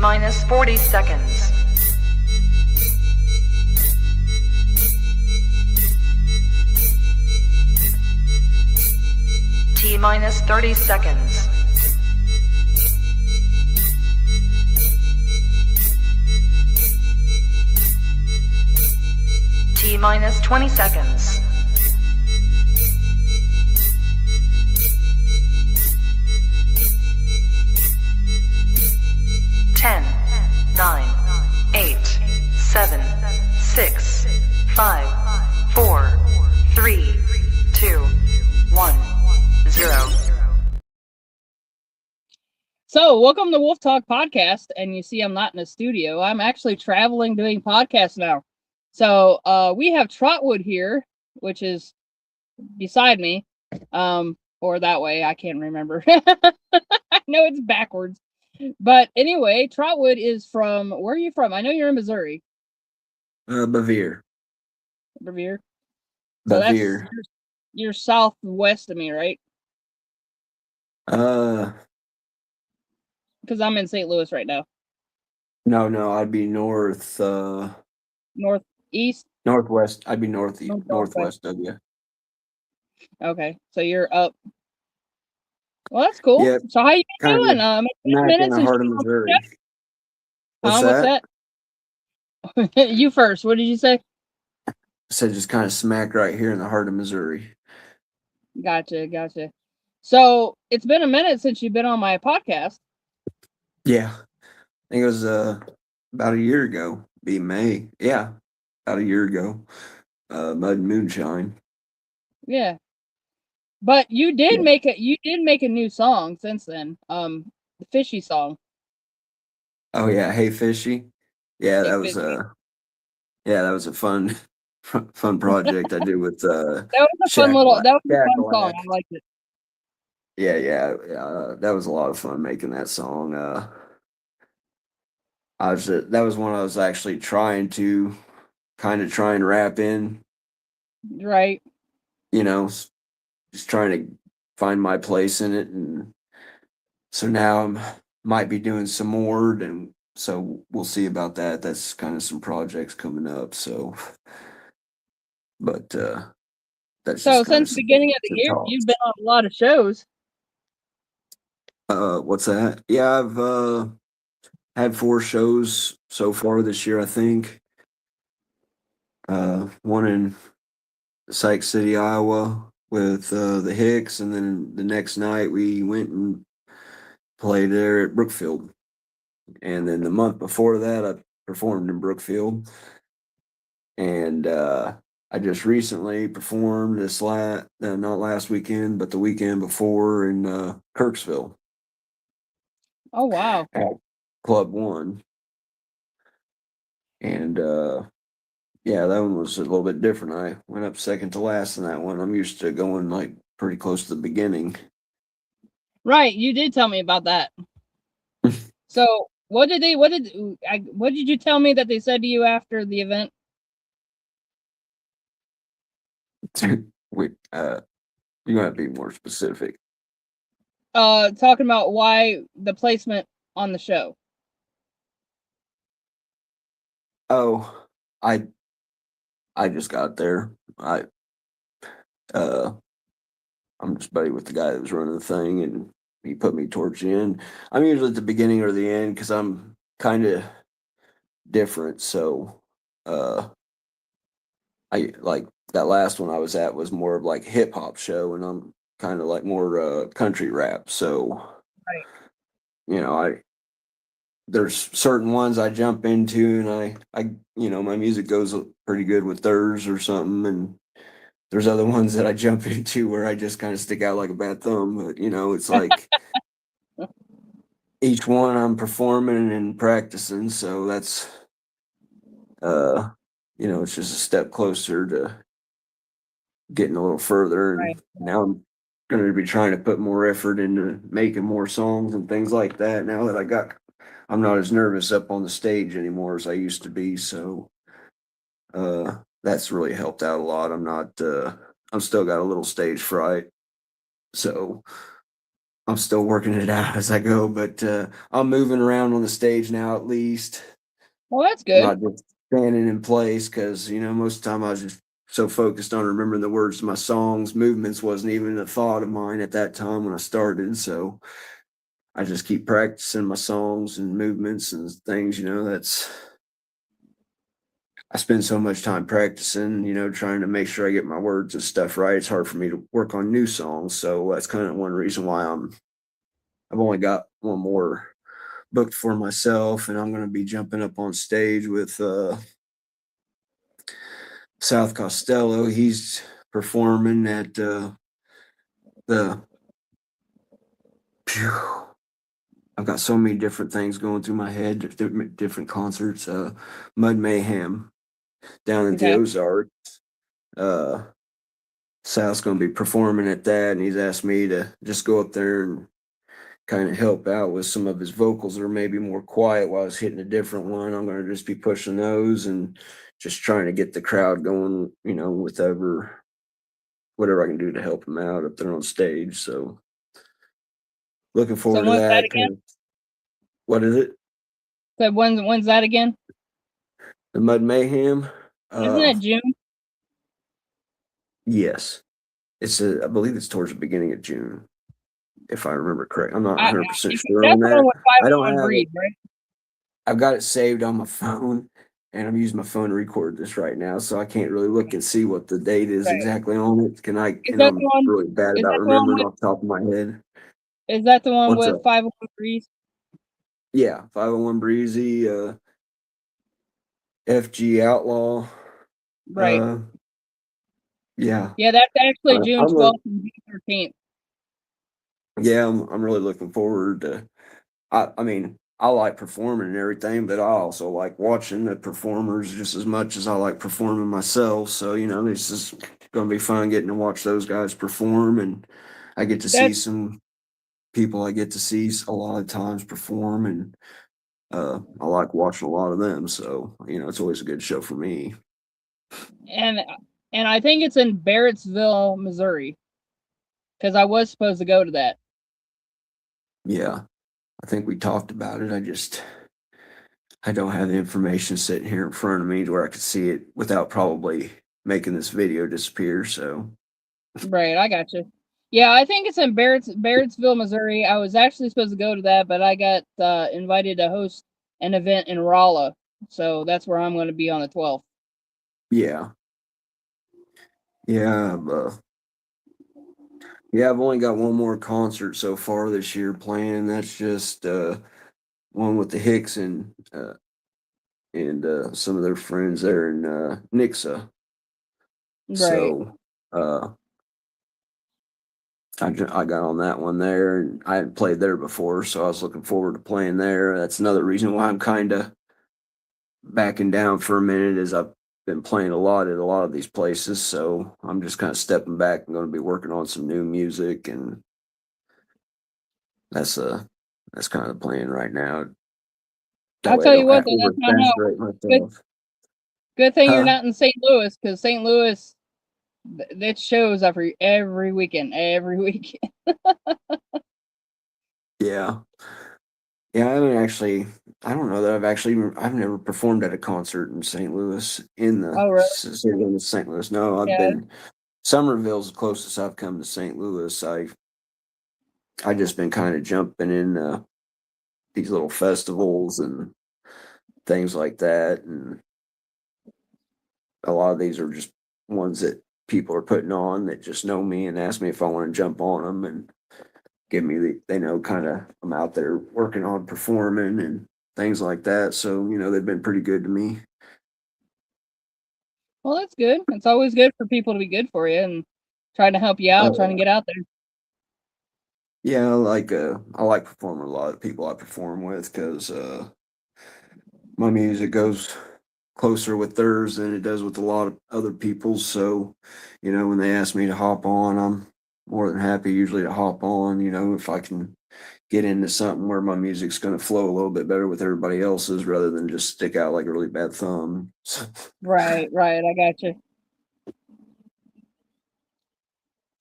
minus 40 seconds. T minus 30 seconds. T minus 20 seconds. Ten, 9, 8, 7, 6, 5, 4, 3, 2, 1, 0. So, welcome to Wolf Talk Podcast. And you see, I'm not in a studio. I'm actually traveling doing podcasts now. So, we have Trotwood here, which is beside me, or that way. I can't remember. I know it's backwards. But anyway, Trotwood is from, where are you from? I know you're in Missouri. Bevere. Revere. So Bevere. you're southwest of me, right? Uh, Because I'm in St. Louis right now. no, I'd be north, Northeast? northwest. I'd be northeast, Northwest. northwest of you. Okay, so you're up. Well, that's cool. Yeah, So how you been kind doing? of It's been a smack in minute the since heart of you Missouri. What's that? You first. What did you say? I said just kind of smack right here in the heart of Missouri. Gotcha. So it's been a minute since you've been on my podcast. Yeah, I think it was about a year ago. Be May. Yeah, about a year ago. Mud and Moonshine. Yeah. But you did make a new song since then. The Fishy song. Oh yeah, Hey Fishy. Yeah, Hey that was Fishy. that was a fun project I did with That was a fun song. I liked it. Yeah. That was a lot of fun making that song. That was one I was actually trying to kind of try and rap in, Right. just trying to find my place in it, and so now might be doing some more, and so we'll see about that. That's kind of some projects coming up. So, but that's So just kind since of the beginning of the some year, talks. you've been on a lot of shows. What's that? Yeah, I've had 4 shows so far this year, I think. One in Sykes City, Iowa with the Hicks, and then the next night we went and played there at Brookfield. And then the month before that, I performed in Brookfield. And I just recently performed not last weekend, but the weekend before in Kirksville. Oh wow. At Club 1. And yeah, that one was a little bit different. I went up second to last in that one. I'm used to going like pretty close to the beginning. Right, you did tell me about that. So what did you tell me that they said to you after the event? Wait, you gotta be more specific. Talking about why the placement on the show. Oh, I just got there. I'm just buddy with the guy that was running the thing, and he put me towards the end. I'm usually at the beginning or the end because I'm kind of different. So, I like that last one I was at was more of like hip hop show, and I'm kind of like more country rap. So, Right. There's certain ones I jump into, and my music goes pretty good with theirs or something, and there's other ones that I jump into where I just kind of stick out like a bad thumb. But it's like each one I'm performing and practicing, so that's it's just a step closer to getting a little further. And Right. now I'm going to be trying to put more effort into making more songs and things like that. Now that I'm not as nervous up on the stage anymore as I used to be. So that's really helped out a lot. I'm still got a little stage fright. So I'm still working it out as I go, but I'm moving around on the stage now at least. Well, that's I'm good. not just standing in place because, most of the time I was just so focused on remembering the words to my songs. Movements wasn't even a thought of mine at that time when I started. So I just keep practicing my songs and movements and things, I spend so much time practicing, trying to make sure I get my words and stuff right. It's hard for me to work on new songs. So that's kind of one reason why I've only got one more booked for myself, and I'm going to be jumping up on stage with South Costello. He's performing at the. Phew, I've got so many different things going through my head, different concerts. Mud Mayhem down at the Okay. Ozarks. Sal's going to be performing at that, and he's asked me to just go up there and kind of help out with some of his vocals that are maybe more quiet while I was hitting a different one. I'm going to just be pushing those and just trying to get the crowd going, with whatever I can do to help him out up there on stage. So looking So forward to when's that that. again? What is it? So when's that again? The Mud Mayhem? Isn't it June? Yes. I believe it's towards the beginning of June, if I remember correct. I'm not 100% sure That's on the one that. with I don't 501 have it. Breed, right? I've got it saved on my phone, and I'm using my phone to record this right now, so I can't really look and see what the date is Right. exactly on it. Is And that the I'm one? really bad Is about that the one remembering with? off the top of my head. Is that the one What's with up? 501 Breeze? Yeah, 501 Breezy, FG Outlaw. Right. Yeah, Yeah, that's actually June I'm 12th and June 13th. yeah, I'm really looking forward to. I mean, I like performing and everything, but I also like watching the performers just as much as I like performing myself. So, this is going to be fun getting to watch those guys perform, and I get to see That's some people I get to see a lot of times perform, and I like watching a lot of them. So, it's always a good show for me. and and I think it's in Barrettsville, Missouri, because I was supposed to go to that. Yeah, I think we talked about it. I don't have the information sitting here in front of me to where I could see it without probably making this video disappear. So, Right, I got you. Yeah, I think it's in Barrettsville, Missouri. I was actually supposed to go to that, but I got invited to host an event in Rolla, so that's where I'm going to be on the 12th. yeah. Yeah, yeah, I've only got one more concert so far this year planned. That's just one with the Hicks and some of their friends there in Nixa. Right. So I got on that one there, and I hadn't played there before, so I was looking forward to playing there. That's another reason why I'm kind of backing down for a minute, is I've been playing a lot at a lot of these places, so I'm just kind of stepping back. I'm going to be working on some new music, and that's kind of the plan right now. That I'll way I tell you don't what, have though, to that's not how. oversaturate Good, myself. good thing you're Huh? not in St. Louis, because St. Louis, that shows every weekend, every weekend. Yeah. Yeah, I haven't actually. I don't know that I've never performed at a concert in St. Louis in the Oh, really? city of St. Louis. No, I've Yeah. been Somerville's the closest I've come to St. Louis. I just been kind of jumping in these little festivals and things like that, and a lot of these are just ones that people are putting on that just know me and ask me if I want to jump on them and give me they know kind of I'm out there working on performing and things like that. So, they've been pretty good to me. Well, that's good. It's always good for people to be good for you and trying to help you out, trying to Oh, get out there. yeah, I like performing with a lot of people I perform with because my music goes closer with theirs than it does with a lot of other people's. So, when they ask me to hop on, I'm more than happy usually to hop on, if I can get into something where my music's going to flow a little bit better with everybody else's rather than just stick out like a really bad thumb. Right, right. I got you.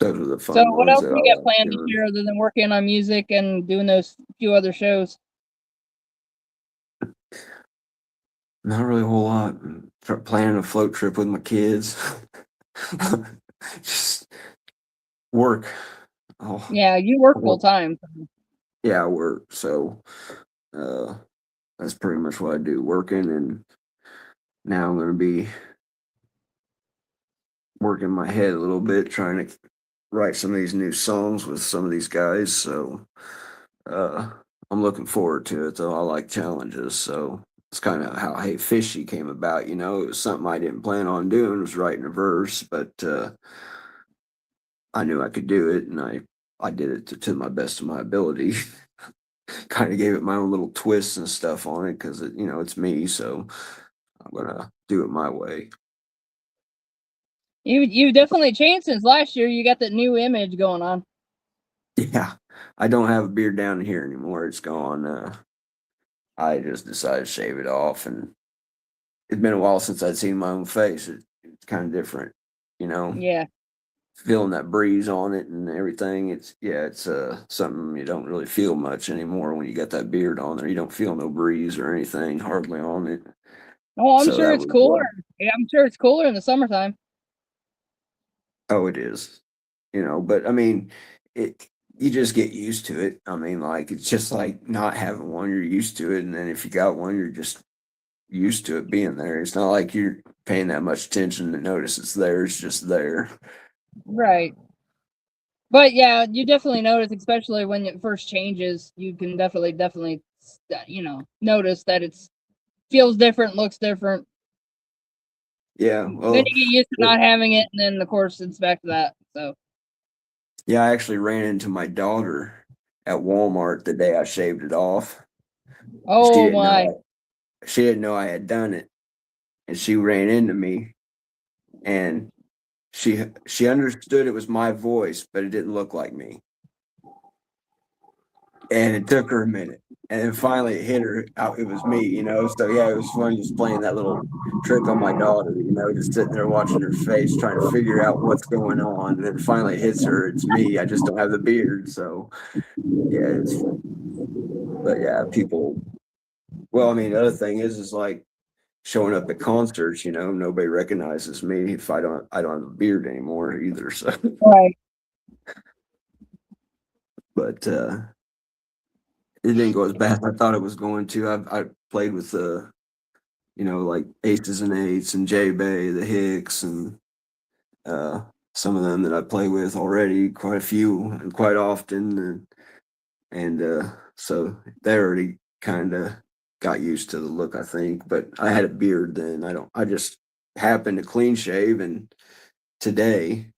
Those are the So fun what ones else that do you I got like planned this doing. year other than working on music and doing those few other shows? Not really a whole lot. Start planning a float trip with my kids. Just work. Oh, Yeah, you work full work. time. Yeah, I work. So uh, that's pretty much what I do, working. And now I'm going to be working my head a little bit, trying to write some of these new songs with some of these guys. So uh, I'm looking forward to it, though. I like challenges. So it's kind of how Hey Fishy came about. You know, it was something I didn't plan on doing, was writing a verse, but I knew I could do it, and I did it to my best of my ability. Kind of gave it my own little twists and stuff on it because it's me, so I'm gonna do it my way. You definitely changed since last year. You got that new image going on. Yeah, I don't have a beard down here anymore. It's gone. I just decided to shave it off, and it's been a while since I'd seen my own face. It's kind of different, you know, Yeah. feeling that breeze on it and everything. It's something you don't really feel much anymore when you got that beard on there. You don't feel no breeze or anything hardly on it. Oh, I'm So sure that it's was cooler. Yeah, I'm sure it's cooler in the summertime. oh, it is, but I mean, it you just get used to it. I mean, like it's just like not having one, you're used to it, and then if you got one, you're just used to it being there. It's not like you're paying that much attention to notice it's there. It's just there. Right. But yeah, you definitely notice, especially when it first changes, you can definitely, notice that it's feels different, looks different. Yeah, Then well, you get used to not having it, and then of course it's back to that. So, yeah, I actually ran into my daughter at Walmart the day I shaved it off. She oh didn't my, know she didn't know I had done it, and she ran into me, and she understood it was my voice, but it didn't look like me. And it took her a minute, and then finally it hit her out it was me. So yeah, it was fun just playing that little trick on my daughter, just sitting there watching her face, trying to figure out what's going on, and then finally it hits her, it's me. I just don't have the beard. So yeah, but yeah, people, well, I mean, the other thing is like showing up at concerts, nobody recognizes me if I don't have a beard anymore either. So right. but it didn't go as bad as I thought it was going to. I played with like Aces and Eights and J Bay, the Hicks, and uh, some of them that I play with already, quite a few and quite often, and so they already kind of got used to the look, I think. But I had a beard then. I just happened to clean shave, and today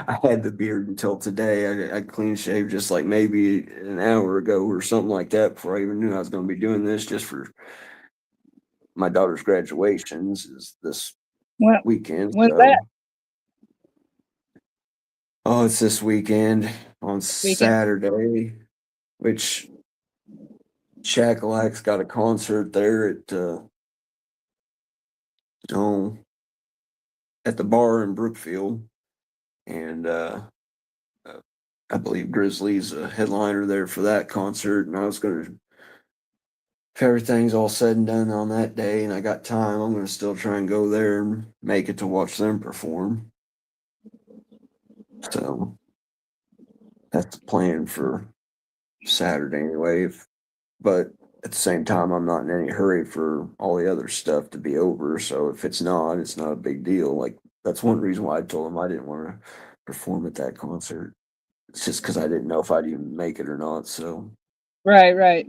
I had the beard until today. I clean shaved just like maybe an hour ago or something like that before I even knew I was going to be doing this just for my daughter's graduations is this Well, weekend. when's that So, oh, it's this weekend on weekend? Saturday, which Shakalak's got a concert there oh, at the bar in Brookfield, and uh, I believe Grizzly's a headliner there for that concert. And I was going to, if everything's all said and done on that day, and I got time, I'm going to still try and go there and make it to watch them perform. So that's the plan for Saturday anyway. But at the same time, I'm not in any hurry for all the other stuff to be over. So if it's not a big deal. Like that's one reason why I told him I didn't want to perform at that concert. It's just because I didn't know if I'd even make it or not. So, Right, right.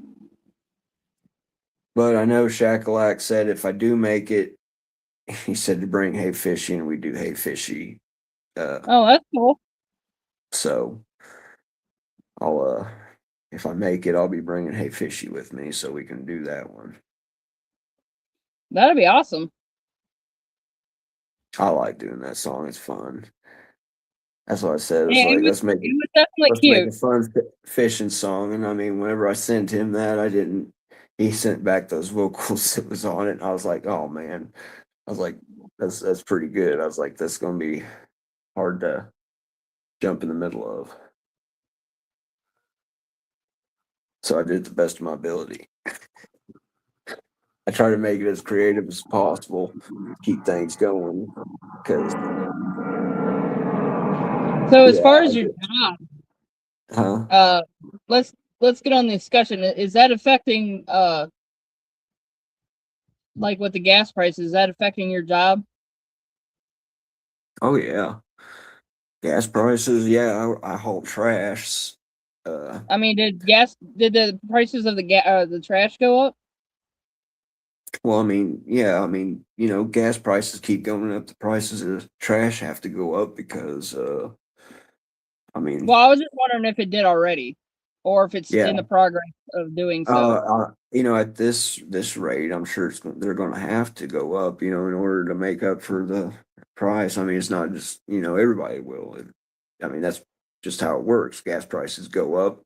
but I know Shakalak said if I do make it, he said to bring Hey Fishy, and we do Hey Fishy. Oh, that's cool. So I'll if I make it, I'll be bringing Hey Fishy with me so we can do that one. That'd be awesome. I like doing that song. It's fun. That's what I said. It was Yeah, like it was definitely let's make cute. a fun fishing song. And I mean, whenever I sent him that, I didn't. He sent back those vocals that was on it, and I was like, oh man. I was like, that's pretty good. I was like, that's gonna be hard to jump in the middle of. So I did the best of my ability. I try to make it as creative as possible, keep things going. Because So as far yeah, as your job, huh? let's get on the discussion. Is that affecting like with the gas prices? Is that affecting your job? Oh yeah, gas prices. Yeah, I haul trash. Uh, I mean, did the prices of the trash go up? well, I mean, yeah, I mean, gas prices keep going up. The prices of trash have to go up because, I mean, Well, I was just wondering if it did already, or if it's in yeah. the progress of doing so. At this rate, I'm sure they're going to have to go up, in order to make up for the price. I mean, it's not just, everybody will. I mean, that's just how it works. Gas prices go up,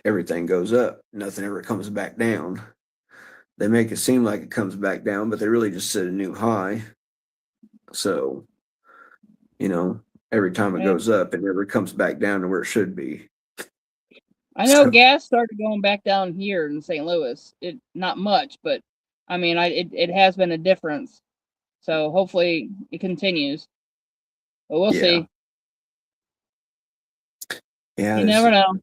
everything goes up. Nothing ever comes back down. They make it seem like it comes back down, but they really just set a new high. So, you know, every time it Yeah. goes up, it never comes back down to where it should be. I know So, gas started going back down here in St. Louis. It not much, but I mean, it has been a difference. So hopefully it continues. But we'll yeah, see. yeah, You never know.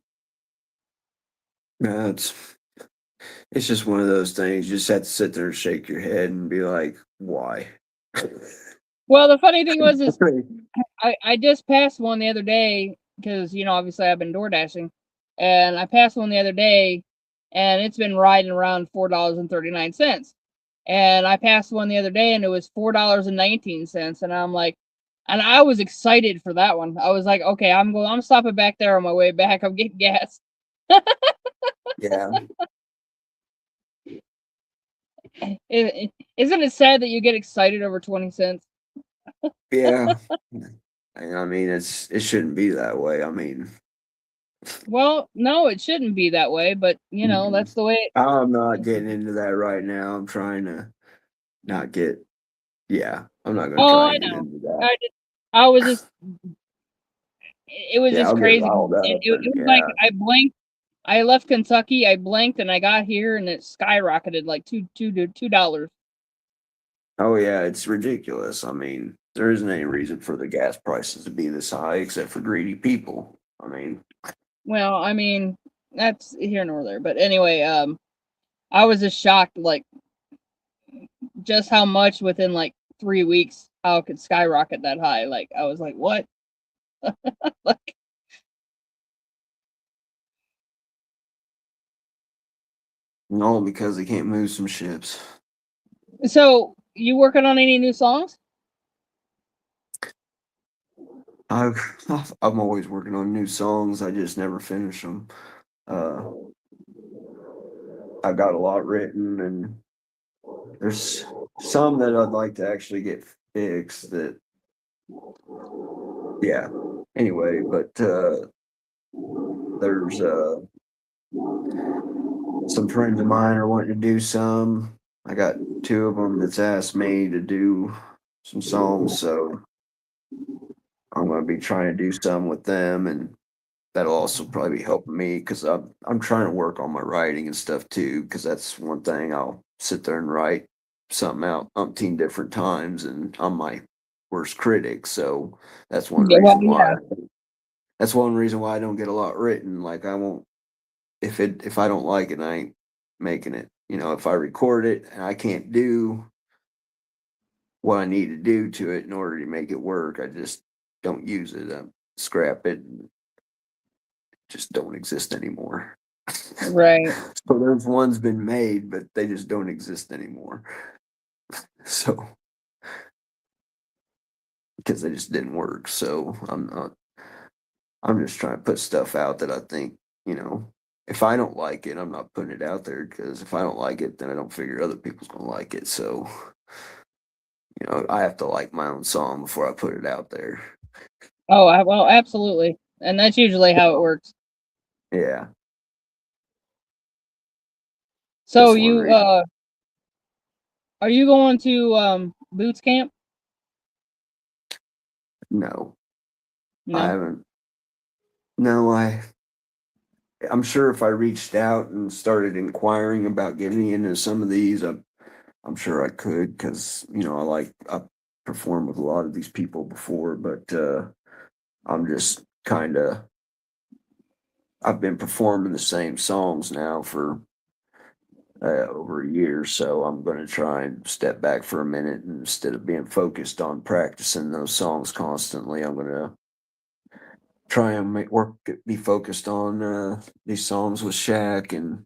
it's it's just one of those things. You just have to sit there and shake your head and be like, why? Well, the funny thing was is I just passed one the other day because obviously I've been door dashing, and I passed one the other day, and it's been riding around $4.39. And I passed one the other day, and it was $4.19, and I'm like, and I was excited for that one. I was like, okay, I'm stopping back there on my way back. I'm getting gas. Yeah, Isn't it sad that you get excited over 20 cents? yeah. I mean, it shouldn't be that way. I mean, Well, no, it shouldn't be that way, but that's the way. I'm not getting into that right now. I'm trying to not get. Yeah, I'm not going to Oh, try I and get know. into that. I was just it was Yeah, just I'll get crazy. riled It, up, it, and it was like yeah. I blinked. I left Kentucky. I blinked and I got here, and it skyrocketed like $2. Oh yeah, it's ridiculous. I mean, there isn't any reason for the gas prices to be this high except for greedy people. I mean, Well, I mean that's here nor there. But anyway, I was just shocked, like just how much within like 3 weeks how it could skyrocket that high. Like I was like, what? Like, all because they can't move some ships. so you working on any new songs? I've, I'm always working on new songs. I just never finish them. Uh, I've got a lot written, and there's some that I'd like to actually get fixed. That yeah. Anyway, but there's some friends of mine are wanting to do some. I got two of them that's asked me to do some songs, so I'm going to be trying to do some with them, and that'll also probably be helping me because I'm trying to work on my writing and stuff too. Because that's one thing I'll sit there and write something out umpteen different times, and I'm my worst critic. So that's one Yeah, well, reason yeah, why. That's one reason why I don't get a lot written. Like I won't if I don't like it, I ain't making it. If I record it and I can't do what I need to do to it in order to make it work, I just don't use it. I scrap it and just don't exist anymore. right. So there's one's been made, but they just don't exist anymore. So because they just didn't work. So I'm just trying to put stuff out that I think, if I don't like it, I'm not putting it out there because if I don't like it, then I don't figure other people's gonna like it. So, I have to like my own song before I put it out there. Oh, well, absolutely, and that's usually how it works. Yeah, So that's one you reason. are you going to boots camp? No, I No. haven't. No, I'm sure if I reached out and started inquiring about getting into some of these, I'm sure I could because I performed with a lot of these people before, but I'm just kind of I've been performing the same songs now for over a year, so I'm going to try and step back for a minute and instead of being focused on practicing those songs constantly. I'm going to try and be focused on these songs with Shaq and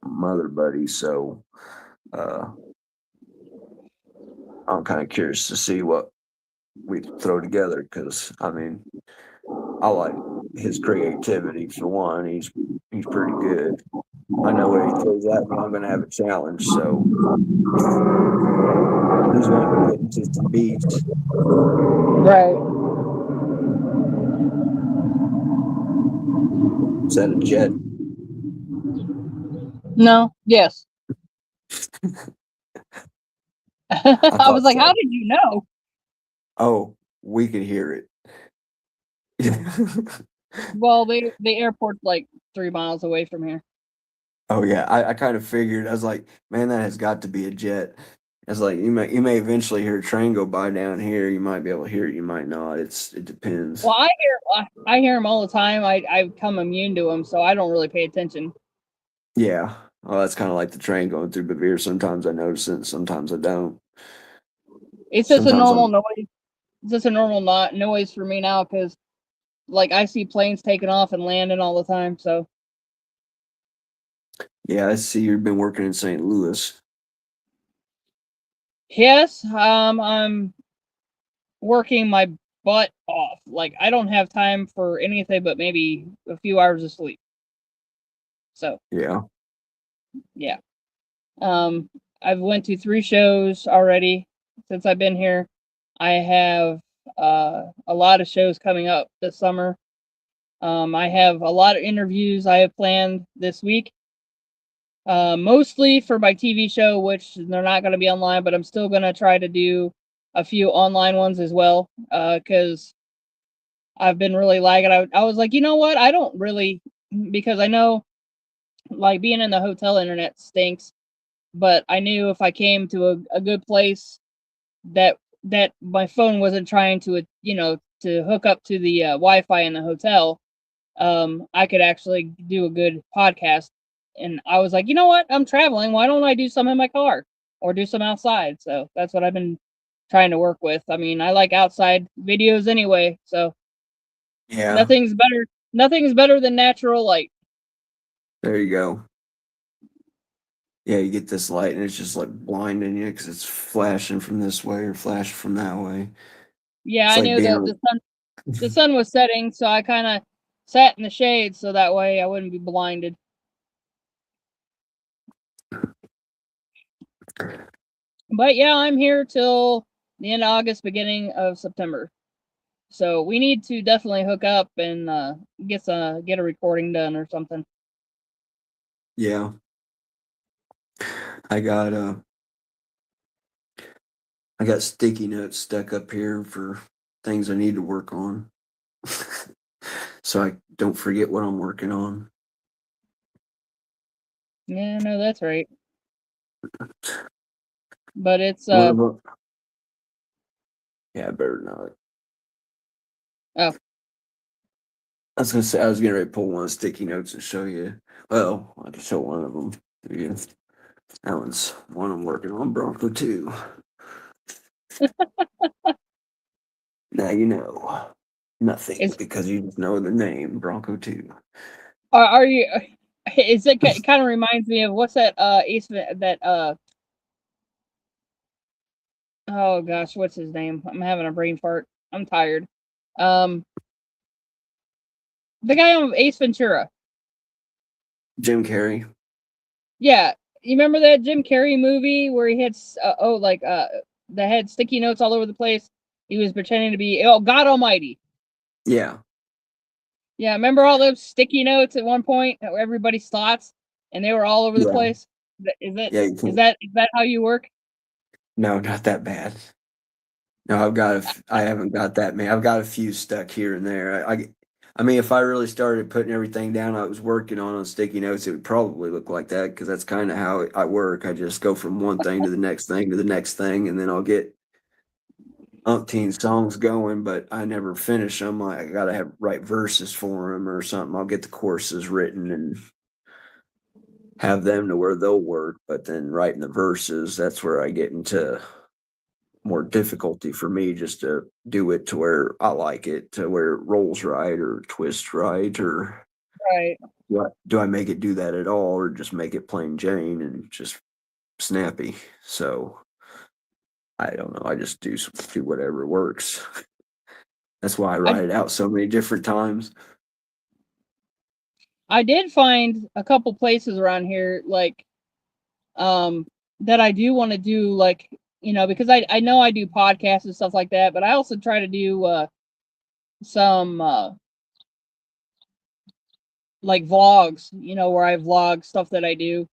my other buddies. So uh, I'm kind of curious to see what we throw together because I mean I like his creativity for one. He's pretty good. I know where he throws at me. I'm going to have a challenge. So he's wanting to get into some beats. Right. Is that a jet? No. Yes. I I was thought like, how so. did you know? Oh, we could hear it. Well, the airport's like 3 miles away from here. Oh yeah, I kind of figured. I was like, man, that has got to be a jet. I was like, you may eventually hear a train go by down here. You might be able to hear it. You might not. It depends. Well, I hear them all the time. I become immune to them, so I don't really pay attention. Yeah. Well, that's kind of like the train going through Bevere. Sometimes I notice it, sometimes I don't. It's just a Sometimes normal I'm, noise. It's just a normal noise for me now because, like, I see planes taking off and landing all the time. So yeah, I see you've been working in St. Louis. yes, I'm working my butt off. Like, I don't have time for anything but maybe a few hours of sleep. So Yeah. yeah. Um, I've went to 3 shows already since I've been here. I have a lot of shows coming up this summer. I have a lot of interviews I have planned this week, mostly for my TV show, which they're not going to be online, but I'm still going to try to do a few online ones as well because I've been really lagging. I was like, you know what? I don't really, because I know like being in the hotel internet stinks, but I knew if I came to a good place that my phone wasn't trying to to hook up to the Wi-Fi in the hotel, I could actually do a good podcast. And I was like, you know what? I'm traveling. Why don't I do some in my car or do some outside? So that's what I've been trying to work with. I mean, I like outside videos anyway, so Yeah. nothing's better. Nothing's better than natural light. There you go. Yeah, you get this light and it's just like blinding you because it's flashing from this way or flashing from that way. Yeah, It's I like knew being that the sun was setting, so I kind of sat in the shade so that way I wouldn't be blinded. But yeah, I'm here till the end of August, beginning of September. So we need to definitely hook up and get a recording done or something. yeah. I got I got sticky notes stuck up here for things I need to work on. So I don't forget what I'm working on. Yeah, no, that's right. But it's One of them, yeah, I better not. oh I was gonna say I was getting ready to pull one of the sticky notes and show you. Well, I can show one of them to you. That one's one I'm working on, Bronco 2. Now you know nothing it's because you just know the name Bronco 2. are you? Is it kind of reminds me of what's that Ace that oh gosh, what's his name? I'm having a brain fart. I'm tired. Um, the guy on Ace Ventura. Jim Carrey. Yeah, you remember that Jim Carrey movie where he had that had sticky notes all over the place? He was pretending to be God Almighty. Yeah, Yeah, remember all those sticky notes at one point? Everybody's thoughts, and they were all over the yeah, place. Is that yeah. You is can't. that is that how you work? No, not that bad. No, I haven't got that many. I've got a few stuck here and there. I mean, if I really started putting everything down I was working on sticky notes, it would probably look like that because that's kind of how I work. I just go from one thing to the next thing to the next thing, and then I'll get umpteen songs going, but I never finish them. I gotta have write verses for them or something. I'll get the choruses written and have them to where they'll work, but then writing the verses, that's where I get into more difficulty for me just to do it to where I like it, to where it rolls right or twists right, or Right. do I make it do that at all, or just make it plain Jane and just snappy? So I don't know. I just do whatever works. That's why I write it out so many different times. I did find a couple places around here, like, that I do want to do, like, because I know I do podcasts and stuff like that, but I also try to do some like vlogs, where I vlog stuff that I do.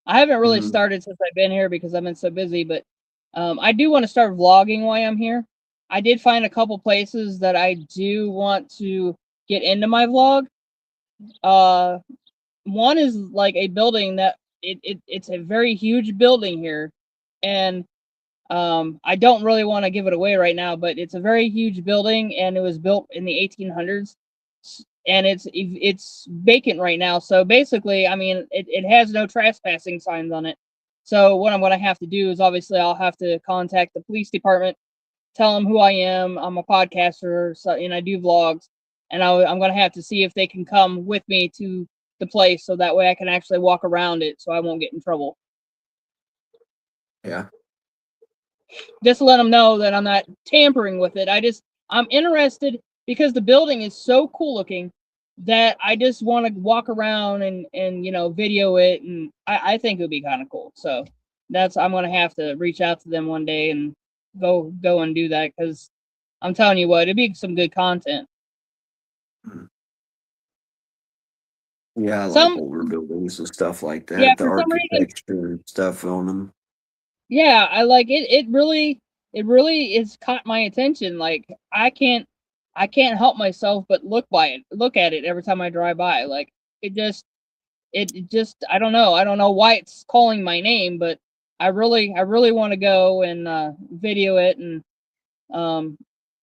I haven't really Mhm. started since I've been here because I've been so busy, but I do want to start vlogging while I'm here. I did find a couple places that I do want to get into my vlog. One is like a building that it's a very huge building here, and I don't really want to give it away right now, but it's a very huge building, and it was built in the 1800s, and it's vacant right now. So basically, I mean, it has no trespassing signs on it. So what I'm going to have to do is obviously I'll have to contact the police department, tell them who I am. I'm a podcaster, so, and I do vlogs, and I'm going to have to see if they can come with me to the place, so that way I can actually walk around it, so I won't get in trouble. Yeah. Just to let them know that I'm not tampering with it. I'm interested because the building is so cool looking that I just want to walk around and video it, and I think it would be kind of cool. So I'm gonna have to reach out to them one day and go and do that, because I'm telling you what, it'd be some good content. Yeah, I like Some older buildings and stuff like Yeah, that, the for some reason, architecture and stuff on them. yeah, I like it. It really has caught my attention. Like, I can't help myself but look at it every time I drive by. Like, it just I don't know why it's calling my name, but I really want to go and video it. And um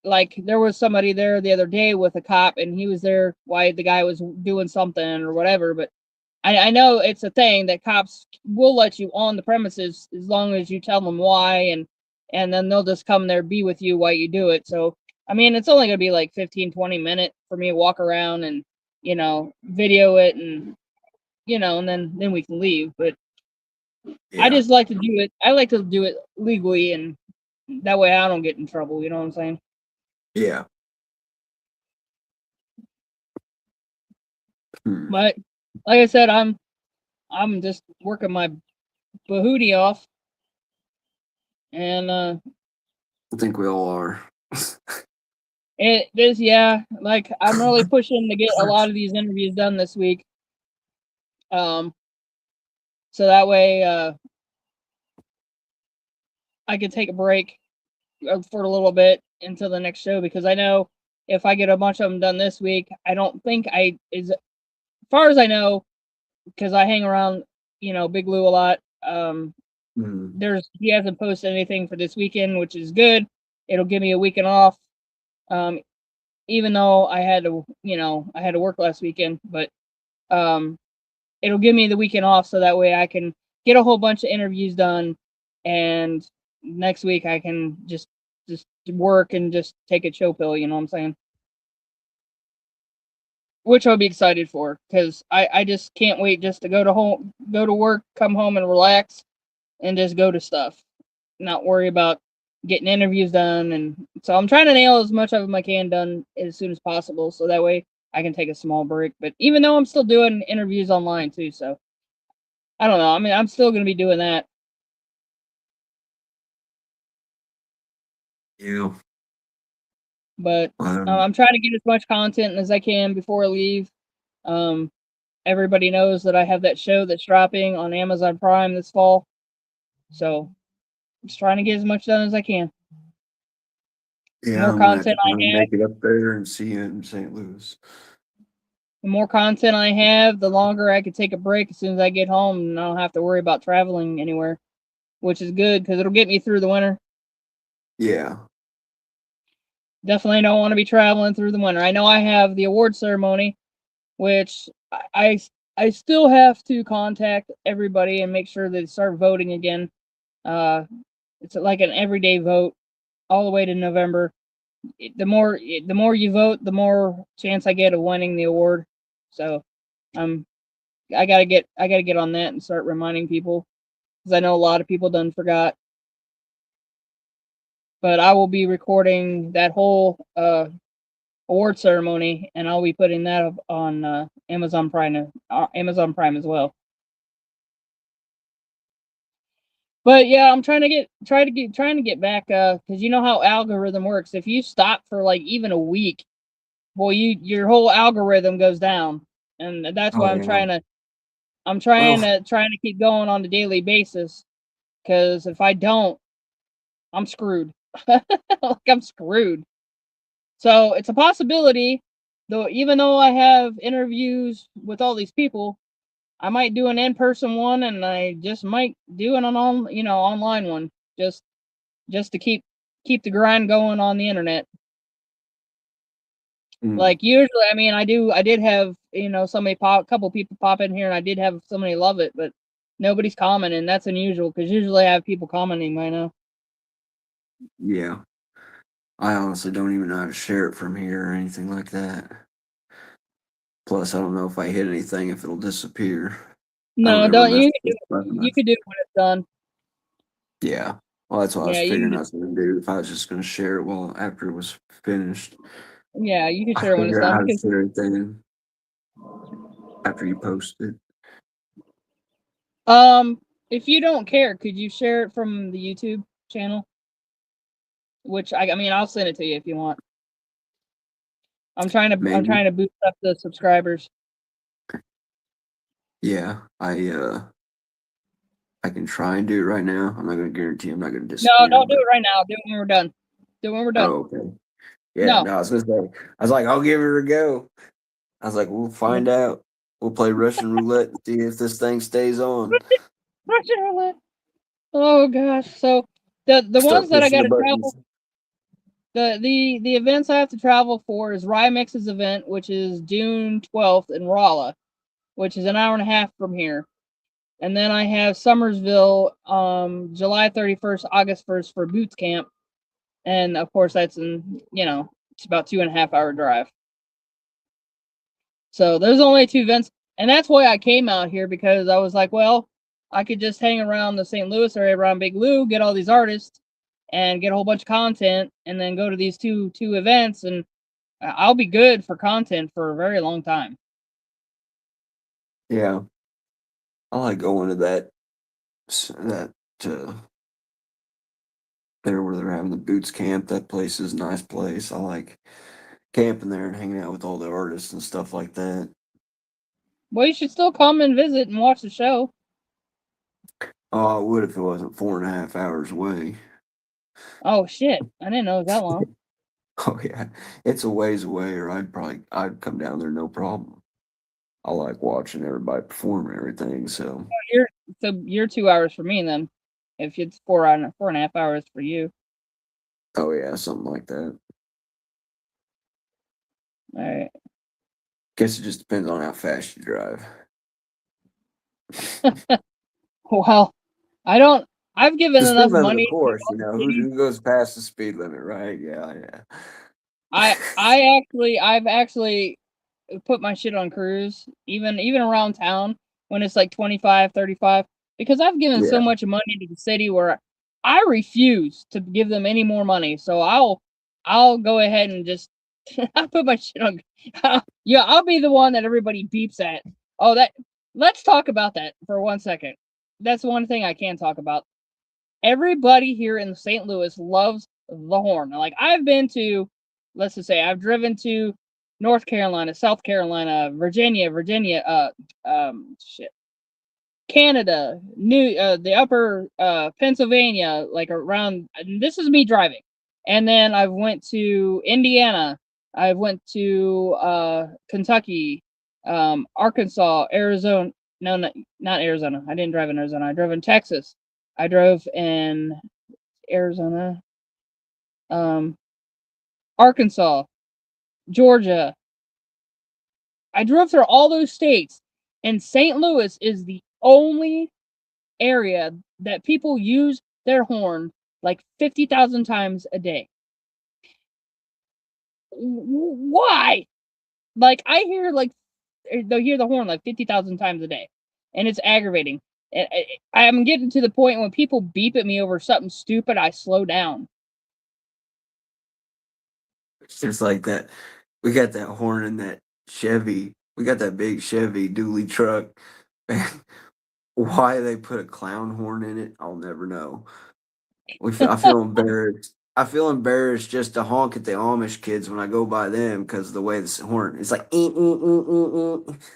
like, there was somebody there the other day with a cop, and he was there while the guy was doing something or whatever. But I know it's a thing that cops will let you on the premises as long as you tell them why, and then they'll just come there, be with you while you do it. So I mean, it's only gonna be like 15-20 minutes for me to walk around and video it, and then we can leave. But I Yeah. just like to do it. I like to do it legally, and that way I don't get in trouble. You know what I'm saying? Yeah. Hmm. But like I said, I'm just working my bahootie off, and I think we all are. yeah, like, I'm really pushing to get a lot of these interviews done this week. Um, so that way I can take a break for a little bit until the next show, because I know if I get a bunch of them done this week, I don't think as far as I know, because I hang around, Big Lou a lot. Hmm. He hasn't posted anything for this weekend, which is good. It'll give me a weekend off. Um, even though I had to work last weekend, but um, it'll give me the weekend off, so that way I can get a whole bunch of interviews done, and next week I can just work and just take a chill pill. You know what I'm saying? Which I'll be excited for, because I just can't wait just to go to work, come home and relax, and just go to stuff, not worry about getting interviews done. And so I'm trying to nail as much of them I can done as soon as possible, so that way I can take a small break. But even though I'm still doing interviews online too, so I don't know. I mean, I'm still going to be doing that. Yeah. But Um, I'm trying to get as much content as I can before I leave. Um, Everybody knows that I have that show that's dropping on Amazon Prime this fall, so just trying to get as much done as I can. yeah, More I'm gonna have to content try I and have. make it up there and see you in St. Louis. The more content I have, the longer I can take a break as soon as I get home, and I don't have to worry about traveling anywhere, which is good because it'll get me through the winter. Yeah. Definitely don't want to be traveling through the winter. I know I have the award ceremony, which I still have to contact everybody and make sure they start voting again. It's like an everyday vote all the way to November. The more you vote, the more chance I get of winning the award. So, I gotta get on that and start reminding people because I know a lot of people done forgot. But I will be recording that whole award ceremony, and I'll be putting that up on Amazon Prime as well. But yeah, I'm trying to get back because you know how algorithm works. If you stop for like even a week, boy, your whole algorithm goes down, and that's why Oh yeah. I'm Well, trying to keep going on a daily basis because if I don't, I'm screwed. Like I'm screwed. So it's a possibility, though. Even though I have interviews with all these people, I might do an in-person one, and I just might do an online one, just to keep the grind going on the internet. mm, Like usually, I mean, I did have couple people pop in here, and I did have somebody love it, but nobody's commenting. That's unusual because usually I have people commenting by now. yeah. I honestly don't even know how to share it from here or anything like that. Plus, I don't know if I hit anything if it'll disappear. I don't No, ever don't mess you? with this button. You could do it when it's done. Yeah. Well, that's what I was Yeah, figuring I was going to do if I was just going to share it well after it was finished. you can I share it when it's figure out done how to because share it then after you post it. um, if you don't care, could you share it from the YouTube channel? Which I mean, I'll send it to you if you want. I'm Maybe. trying to boost up the subscribers. Yeah. I can try and do it right now. I'm not going to guarantee I'm not going to No, disappear, don't do but it right now. Do it when we're done. Do it when we're done. oh, okay. Yeah. No. No, I was going to say, I was like, I'll give it a go. I was like, we'll find out. We'll play Russian roulette and see if this thing stays on. Russian roulette. Oh gosh. So the Start ones that I pushing got the to travel, buttons. the events I have to travel for is Rymex's event, which is June 12th in Rolla, which is an hour and a half from here. And then I have Summersville, July 31st, August 1st for Boots Camp. And of course that's it's about 2.5 hour drive. So there's only two events. And that's why I came out here because I was like, well, I could just hang around the St. Louis area around Big Lou, get all these artists and get a whole bunch of content and then go to these two events and I'll be good for content for a very long time. Yeah. I like going to that uh, there where they're having the boots camp. That place is a nice place. I like camping there and hanging out with all the artists and stuff like that. Well, you should still come and visit and watch the show. Oh, I would if it wasn't 4.5 hours away. Oh shit. I didn't know it was that long. Oh yeah, it's a ways away, or I'd come down there no problem. I like watching everybody perform and everything. So You're 2 hours for me then. If it's 4.5 hours for you. oh yeah, something like that. All right. Guess it just depends on how fast you drive. Well, I don't. I've given The speed enough limit, of money to course, all the cities. who goes past the speed limit, right? Yeah, yeah. I've actually put my shit on cruise, even around town when it's like 25, 35, because I've given so Yeah. much money to the city where I refuse to give them any more money. So I'll go ahead and just I put my shit on. Yeah, I'll be the one that everybody beeps at. Oh, let's talk about that for 1 second. That's one thing I can talk about. Everybody here in St. Louis loves the horn. Like I've been to, let's just say I've driven to North Carolina, South Carolina, Virginia, shit, Canada, the upper Pennsylvania, like around. This is me driving, and then I went to Indiana. I went to Kentucky, Arkansas, Arizona. No, not Arizona. I didn't drive in Arizona. I drove in Texas. I drove in Arizona, Arkansas, Georgia. I drove through all those states, and St. Louis is the only area that people use their horn like 50,000 times a day. Why? Like, I hear they'll hear the horn like 50,000 times a day, and it's aggravating. I'm getting to the point when people beep at me over something stupid, I slow down. It's just like that. We got that horn in that Chevy. We got that big Chevy dually truck. Why they put a clown horn in it, I'll never know. I feel embarrassed. I feel embarrassed just to honk at the Amish kids when I go by them because of the way this horn. It's like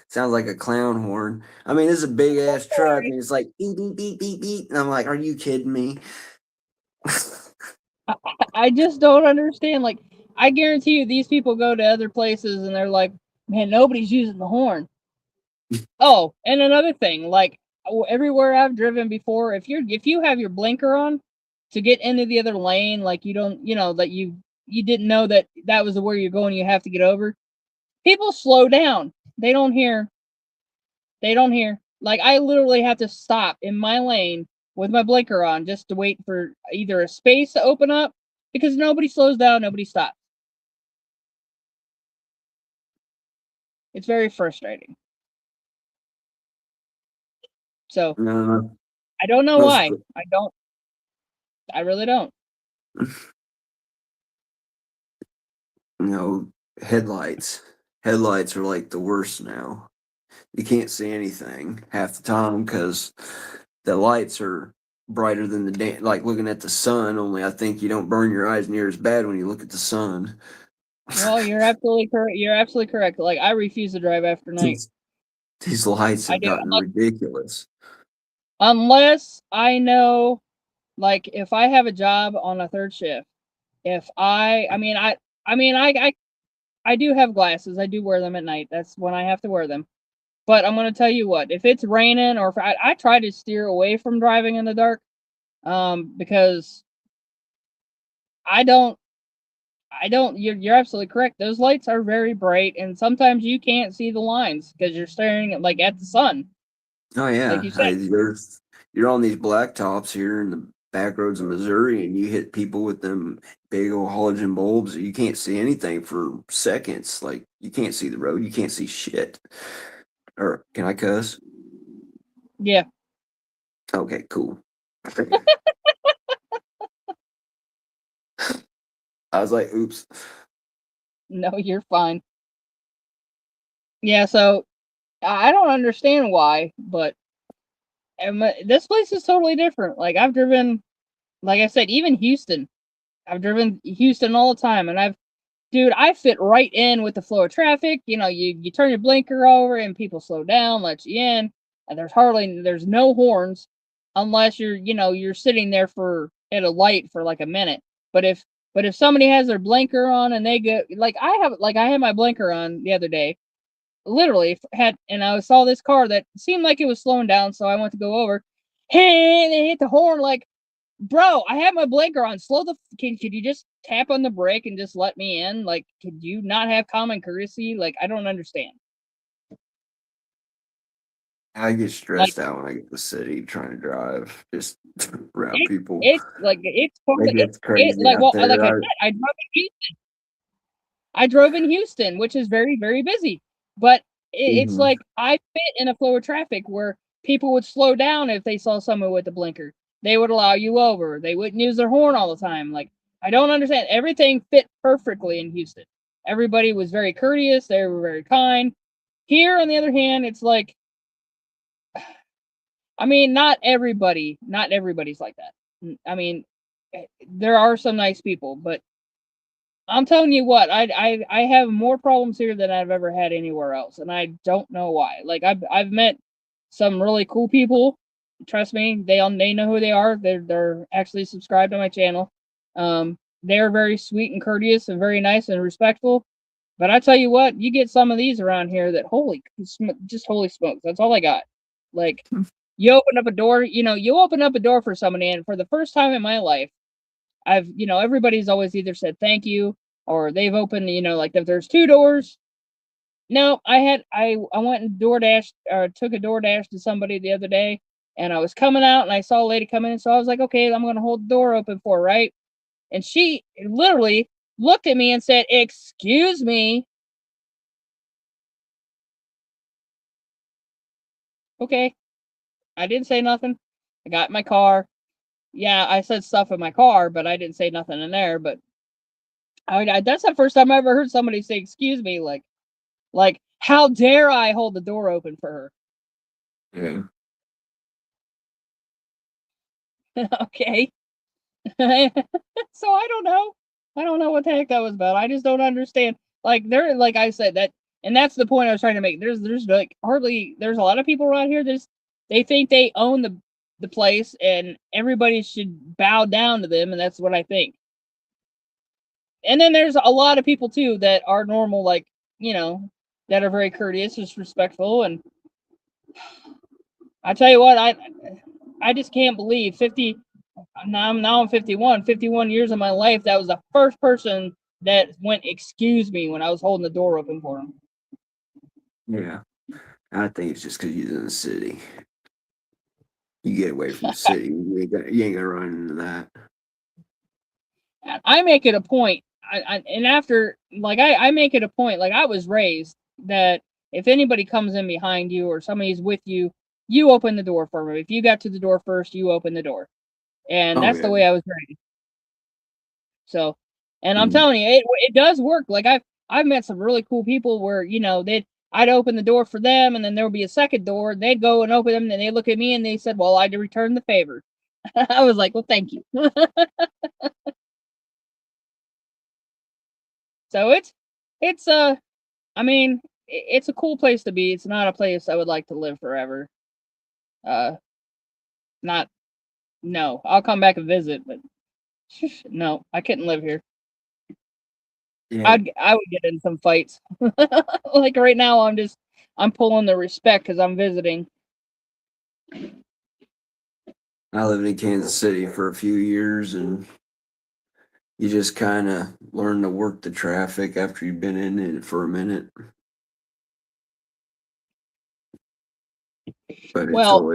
sounds like a clown horn. I mean, this is a big ass truck, and it's like beep beep beep beep beep. And I'm like, are you kidding me? I just don't understand. Like, I guarantee you, these people go to other places and they're like, man, nobody's using the horn. Oh, and another thing, like everywhere I've driven before, if you have your blinker on to get into the other lane, like you don't, that you didn't know that was where you're going, you have to get over. People slow down. They don't hear. They don't hear. Like, I literally have to stop in my lane with my blinker on just to wait for either a space to open up because nobody slows down, nobody stops. It's very frustrating. So No, I don't know most why. I really don't. no headlights. Headlights are like the worst now. You can't see anything half the time because the lights are brighter than the day. Like looking at the sun. Only I think you don't burn your eyes near as bad when you look at the sun. Well, you're absolutely correct. You're absolutely correct. Like, I refuse to drive after night. These lights I have do. gotten ridiculous. Unless I know, like, if I have a job on a third shift, if I do have glasses. I do wear them at night. That's when I have to wear them. But I'm going to tell you what, if it's raining or if I try to steer away from driving in the dark, because I don't, you're absolutely correct. Those lights are very bright and sometimes you can't see the lines because you're staring at the sun, Oh like yeah, you said. you're on these blacktops here in the back roads of Missouri, and you hit people with them big old halogen bulbs. You can't see anything for seconds. Like you can't see the road. You can't see shit. Or can I cuss? Yeah. Okay, cool. I was like, oops. No, you're fine. Yeah, so I don't understand why, but this place is totally different. Like, I've driven, like I said, even Houston. I've driven Houston all the time, and dude, I fit right in with the flow of traffic. You turn your blinker over and people slow down, let you in, and there's no horns unless you're sitting there at a light for like a minute. But if somebody has their blinker on and they go, I had my blinker on the other day, literally and I saw this car that seemed like it was slowing down, so I went to go over. Hey, they hit the horn like, bro, I have my blinker on. Could you just tap on the brake and just let me in? Like, could you not have common courtesy? Like, I don't understand. I get Like, stressed out when I get to the city trying to drive just around it, people. it's like it's part It of it. gets It crazy like out well, like I there. said, I drove in Houston, which is very very busy, but it's Mhm. like I fit in a flow of traffic where people would slow down if they saw someone with a blinker. They would allow you over. They wouldn't use their horn all the time. Like, I don't understand. Everything fit perfectly in Houston. Everybody was very courteous. They were very kind. Here, on the other hand, it's like, I mean, not everybody's like that. I mean, there are some nice people, but I'm telling you what, I have more problems here than I've ever had anywhere else, and I don't know why. Like, I've met some really cool people. Trust me, they know who they are. They're actually subscribed to my channel. They're very sweet and courteous and very nice and respectful. But I tell you what, you get some of these around here that just holy smokes. That's all I got. Like, you open up a door, you open up a door for somebody, and for the first time in my life, everybody's always either said thank you or they've opened, like if there's two doors. No, I went and DoorDash or took a DoorDash to somebody the other day, and I was coming out and I saw a lady come in, so I was like, okay, I'm gonna hold the door open for her, right? And she literally looked at me and said, "Excuse me." Okay, I didn't say nothing. I got in my car. Yeah, I said stuff in my car, but I didn't say nothing in there. But that's the first time I ever heard somebody say "excuse me." Like, how dare I hold the door open for Yeah. her? Okay. So I don't know. I don't know what the heck that was about. I just don't understand. Like I said, and that's the point I was trying to make. There's like hardly there's a lot of people around here. They think they own the place and everybody should bow down to them, and that's what I think. And then there's a lot of people too that are normal, like, that are very courteous, just respectful. And I tell you what, I just can't believe 50. Now I'm 51. 51 years of my life, that was the first person that went "excuse me" when I was holding the door open for him. Yeah. I think it's just because he's in the city. You get away from the city, you ain't gonna run into that. I make it a point, and after, like, I make it a point, like, I was raised that if anybody comes in behind you or somebody's with you, you open the door for them. If you got to the door first, you open the door. And Oh that's the yeah. way I was raised. So, and I'm Mm. telling you, it does work. Like, I've met some really cool people where, I'd open the door for them, and then there would be a second door. They'd go and open them, and they look at me and they said, "Well, I'd return the favor." I was like, "Well, thank you." So it's I mean, it's a cool place to be. It's not a place I would like to live forever. Uh, not No. I'll come back and visit, but no, I couldn't live here. Yeah. I would get in some fights. Like right now, I'm pulling the respect because I'm visiting. I lived in Kansas City for a few years, and you just kind of learn to work the traffic after you've been in it for a minute. But Well,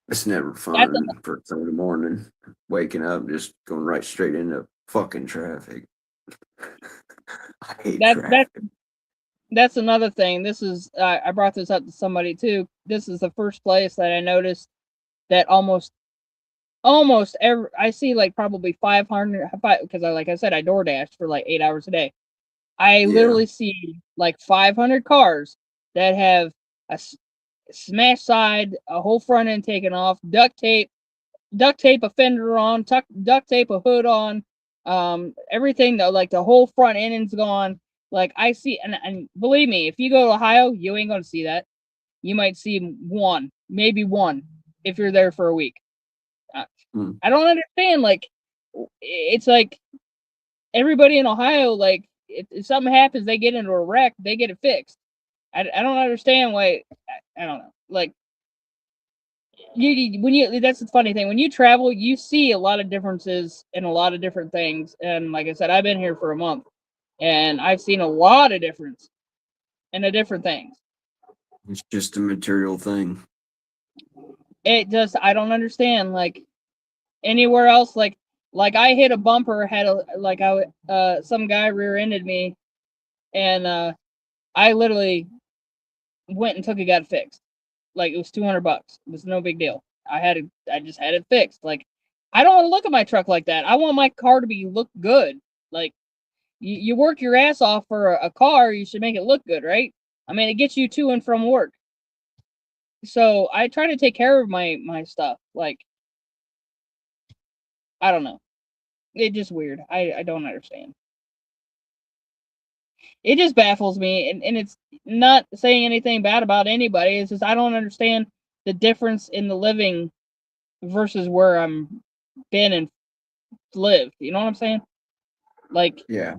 it's never that's fun first thing in the morning, waking up, just going right straight into fucking traffic. I hate that that traffic. that's another thing. This is I brought this up to somebody too. This is the first place that I noticed that almost every I see like probably 500 because like I said, I DoorDash for like 8 hours a day. I Yeah. literally see like 500 cars that have a smashed side, a whole front end taken off, duct tape a fender on, duct tape a hood on, everything though, like the whole front end's gone. Like I see, and believe me, if you go to Ohio, you ain't gonna see that. You might see one, maybe one, if you're there for a week. Uh, Mm. I don't understand. Like, it's like everybody in Ohio, like, if something happens, they get into a wreck, they get it fixed. I don't understand why. I don't know. Like, that's the funny thing. When you travel, you see a lot of differences in a lot of different things. And like I said, I've been here for a month, and I've seen a lot of difference in the different things. It's just a material thing. I don't understand. Like anywhere else, like I hit a bumper, had a like I some guy rear-ended me, and I literally went and got it fixed. Like it was $200. It was no big deal. I just had it fixed. Like I don't want to look at my truck like that. I want my car to look good. Like you work your ass off for a car, you should make it look good, right? I mean, it gets you to and from work. So I try to take care of my stuff. Like I don't know. It's just weird. I don't understand. It just baffles me, and it's not saying anything bad about anybody. It's just I don't understand the difference in the living versus where I'm been and lived. You know what I'm saying? Like Yeah.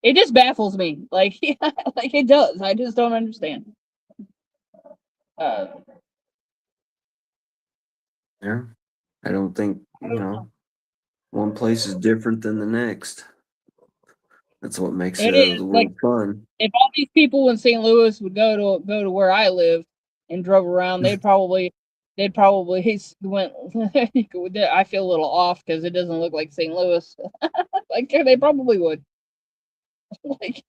It just baffles me. Like, like it does. I just don't understand. Uh, Yeah. I don't think, one place is different than the next. That's what makes it the is like world fun. if all these people in St. Louis would go to where I live and drove around, they'd probably went. I feel a little off because it doesn't look like St. Louis. Like they probably would. Like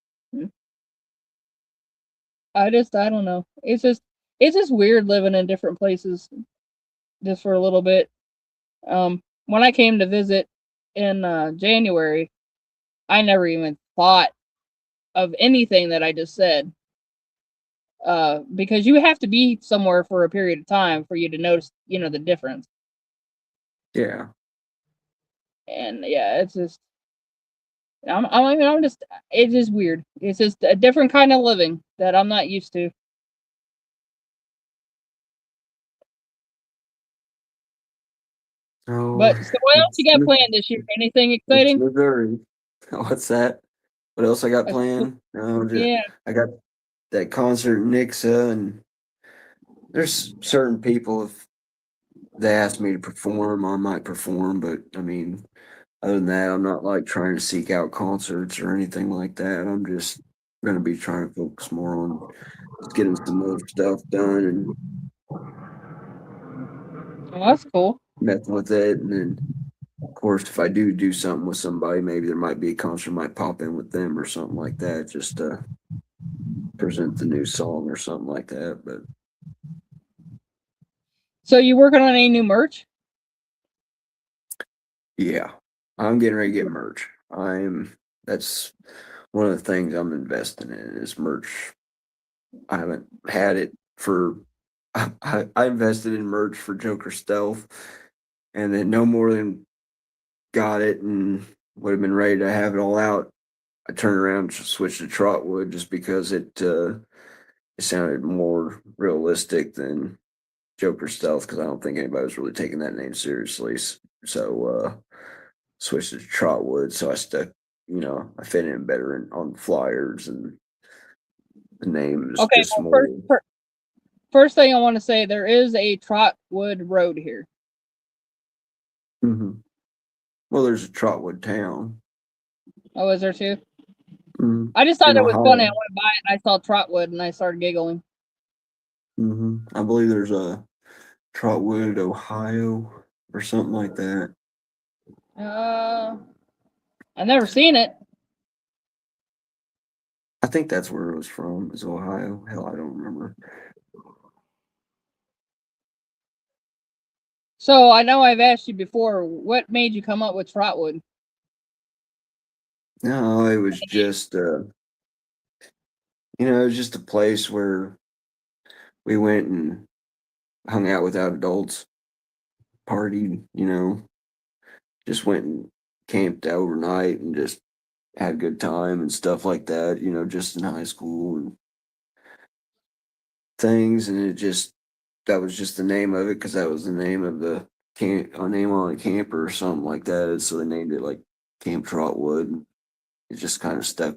I don't know. It's just weird living in different places just for a little bit. When I came to visit in January, I never even thought of anything that I just said. Because you have to be somewhere for a period of time for you to notice, the difference. Yeah. And yeah, it's just, I'm just, it's just weird. It's just a different kind of living that I'm not used to. Oh, But so, what else it's, you got planned this year? Anything it's exciting? Missouri. What's that? What else I got I said, planned? No, yeah. I got that concert in Nixa, and there's certain people, if they ask me to perform, I might perform, but I mean, other than that, I'm not like trying to seek out concerts or anything like that. I'm just going to be trying to focus more on just getting some other stuff done and Well, that's cool. messing with it. And then, of course, if I do something with somebody, maybe there might be a concert, might pop in with them or something like that, just to present the new song or something like that. But So, you working on any new merch? yeah, I'm getting ready to get merch. That's one of the things I'm investing in is merch. I haven't had it for, I invested in merch for Joker Stealth, and then no more than got it and would have been ready to have it all out. I turned around and switched to Trotwood just because it sounded more realistic than Joker Stealth, because I don't think anybody was really taking that name seriously. So switched to Trotwood. So I stuck, I fit in better on flyers, and the name is Okay. just Well, more. first thing I want to say, there is a Trotwood Road here. Mhm. Well, there's a Trotwood town. Oh, is there too? Mhm. I just thought In it was funny. I Ohio. went by and I saw Trotwood and I started giggling. I believe there's a Trotwood, Ohio, or something like that. Uh, I've never seen it. I think that's where it was from, is Ohio. Hell, I don't remember. So I know I've asked you before, what made you come up with Trotwood? No, it was just, it was just a place where we went and hung out without adults, partied, just went and camped overnight and just had a good time and stuff like that, just in high school and things. And that was just the name of it, because that was the name of the name on a camper or something like that. So they named it like Camp Trotwood. It just kind of stuck.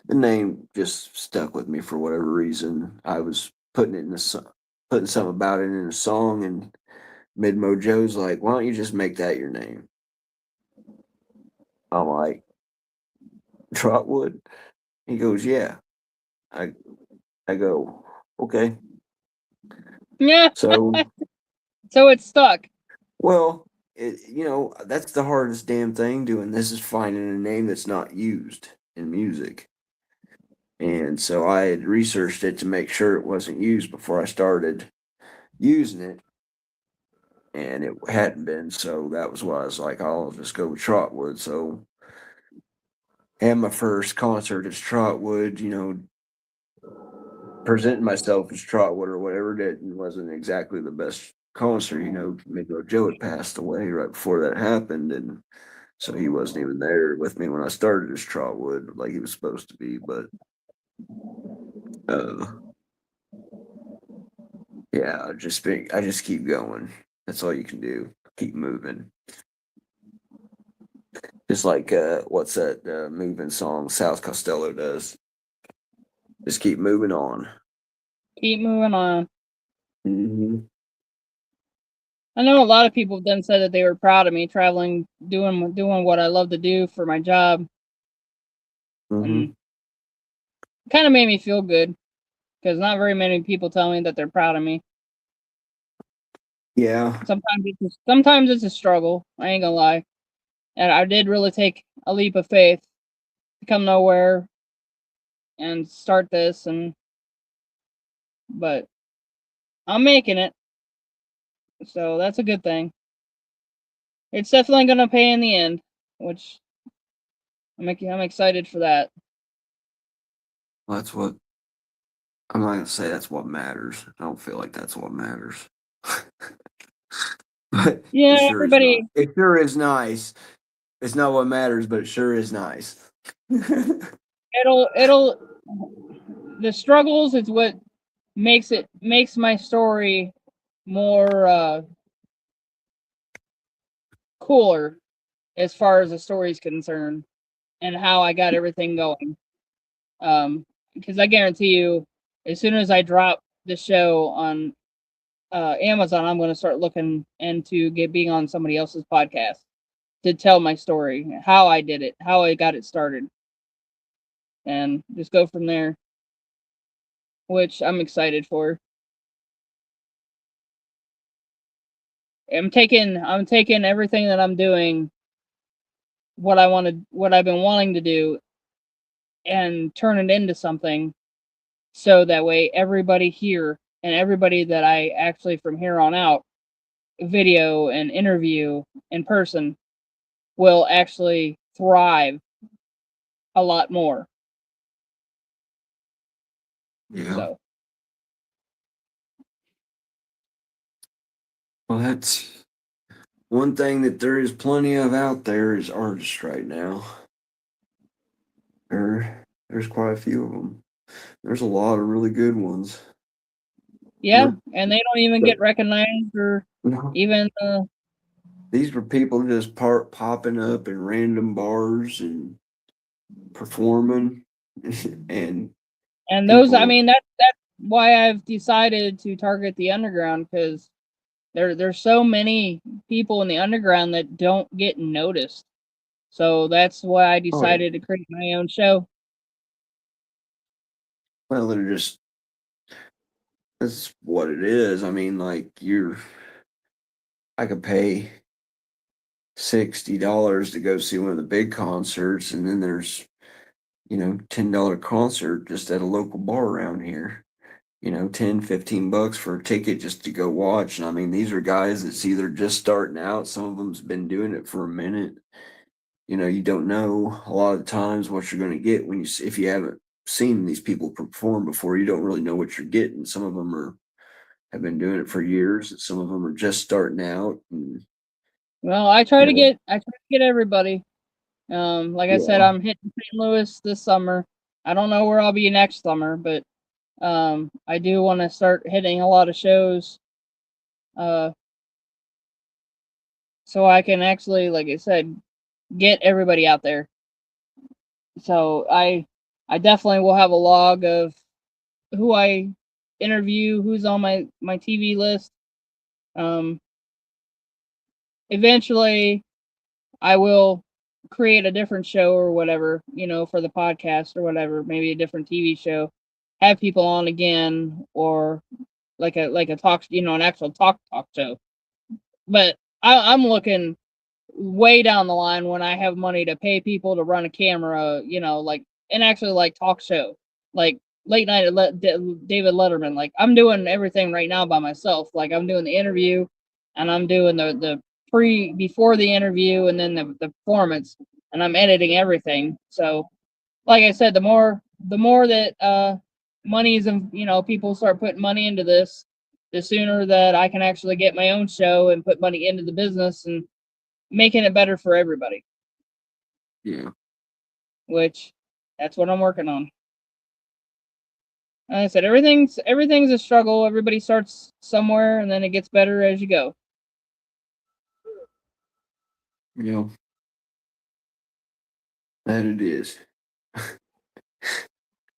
The name just stuck with me for whatever reason. I was putting something about it in a song, and Midmo Joe's like, "Why don't you just make that your name?" I'm like, "Trotwood." He goes, "Yeah." I I go, "Okay." Yeah, So, so it's stuck. well, that's the hardest damn thing doing this, is finding a name that's not used in music. And so I had researched it to make sure it wasn't used before I started using it, and it hadn't been. So that was why I was like, I'll just go with Trotwood. So, and my first concert is Trotwood, presenting myself as Trotwood or whatever, that wasn't exactly the best concert. Maybe Joe had passed away right before that happened, and so he wasn't even there with me when I started as Trotwood like he was supposed to be. But uh, yeah, I just keep going. That's all you can do. Keep moving. Just like what's that moving song South Costello does? Just keep moving on. Keep moving on. Mm-hmm. I know a lot of people then said that they were proud of me traveling, doing what I love to do for my job, Mm-hmm. and kind of made me feel good because not very many people tell me that they're proud of me. Yeah. Sometimes it's a struggle. I ain't gonna lie, and I did really take a leap of faith to come nowhere and start this, but I'm making it, so that's a good thing. It's definitely gonna pay in the end, which I'm excited for that. Well, that's what I'm not gonna say that's what matters. I don't feel like that's what matters. But Yeah, it sure is everybody. not. It sure is nice. It's not what matters, but it sure is nice. It'll the struggles is what makes my story more cooler as far as the story's concerned and how I got everything going. Because I guarantee you, as soon as I drop the show on Amazon, I'm going to start looking into being on somebody else's podcast to tell my story, how I did it, how I got it started, and just go from there, which I'm excited for. I'm taking everything that I'm doing, what I've been wanting to do, and turn it into something, so that way everybody here and everybody that I actually from here on out video and interview in person will actually thrive a lot more. Yeah. So Well, that's one thing that there is plenty of out there is artists right now. There's quite a few of them. There's a lot of really good ones. yeah, and they don't even get But recognized or no, even these were people just popping up in random bars and performing, and and those. I people. mean, that's why I've decided to target the underground, because there's so many people in the underground that don't get noticed. So that's why I Oh yeah. decided to create my own show. Well, they're just that's what it is. I mean, like I could pay $60 to go see one of the big concerts, and then there's $10 concert just at a local bar around here. 10, $15 for a ticket just to go watch. And I mean, these are guys that's either just starting out. Some of them's been doing it for a minute. You don't know a lot of the times what you're going to get if you haven't seen these people perform before. You don't really know what you're getting. Some of them have been doing it for years, and some of them are just starting out. And Well, I try to get everybody. Like I said, yeah, I'm hitting St. Louis this summer. I don't know where I'll be next summer, but I do want to start hitting a lot of shows, uh, so I can actually, like I said, get everybody out there. So I definitely will have a log of who I interview, who's on my TV list. Um, Eventually, I will create a different show or whatever, for the podcast or whatever, maybe a different TV show, have people on again, or like a talk, an actual talk show. But I'm looking way down the line when I have money to pay people to run a camera, like and actually like talk show, like late night David Letterman. Like I'm doing everything right now by myself. Like I'm doing the interview, and I'm doing the before the interview, and then the performance, and I'm editing everything. So, like I said, the more that money's and people start putting money into this, the sooner that I can actually get my own show and put money into the business and making it better for everybody, yeah, which that's what I'm working on. Like I said, everything's a struggle. Everybody starts somewhere and then it gets better as you go. yeah. That it is.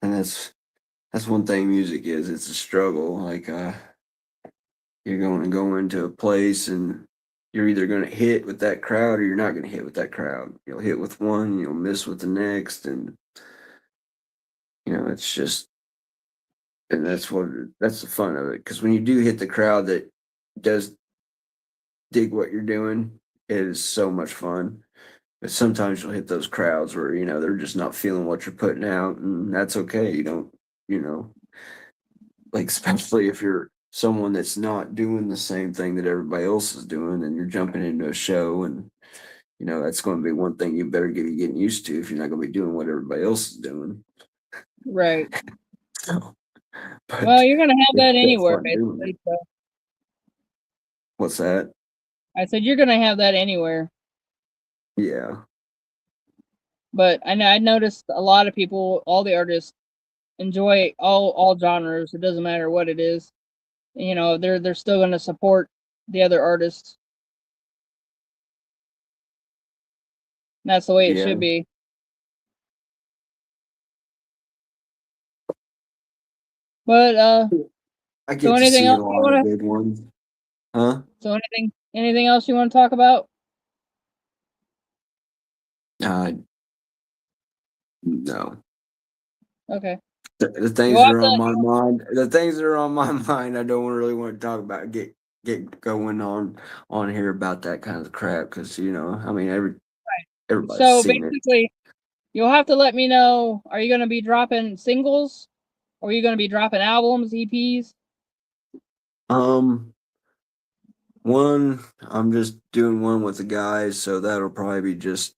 And that's one thing music is. It's a struggle. Like you're going to go into a place and you're either going to hit with that crowd or you're not going to hit with that crowd. You'll hit with one, you'll miss with the next, and it's just, and that's the fun of it. Because when you do hit the crowd that does dig what you're doing, it is so much fun. But sometimes you'll hit those crowds where they're just not feeling what you're putting out, and that's okay. You don't, you know, like especially if you're someone that's not doing the same thing that everybody else is doing, and you're jumping into a show, and that's going to be one thing you better be getting used to if you're not going to be doing what everybody else is doing. Right. So, Well, you're gonna have that it's anywhere, fun doing basically. it. So What's that? I said you're gonna have that anywhere. Yeah. But I noticed a lot of people, all the artists, enjoy all genres. It doesn't matter what it is. They're still gonna support the other artists. And that's the way it Yeah. should be. But I get so to anything see a else you lot of wanna good ones. Huh? so anything else you want to talk about? No. Okay. The things You'll that have are on to my mind, the things that are on my mind, I don't really want to talk about. Get going on here about that kind of crap because I mean everybody's so seen it. basically you'll have to let me know, are you gonna be dropping singles? Or are you gonna be dropping albums, EPs? One I'm just doing one with the guys, so that'll probably be just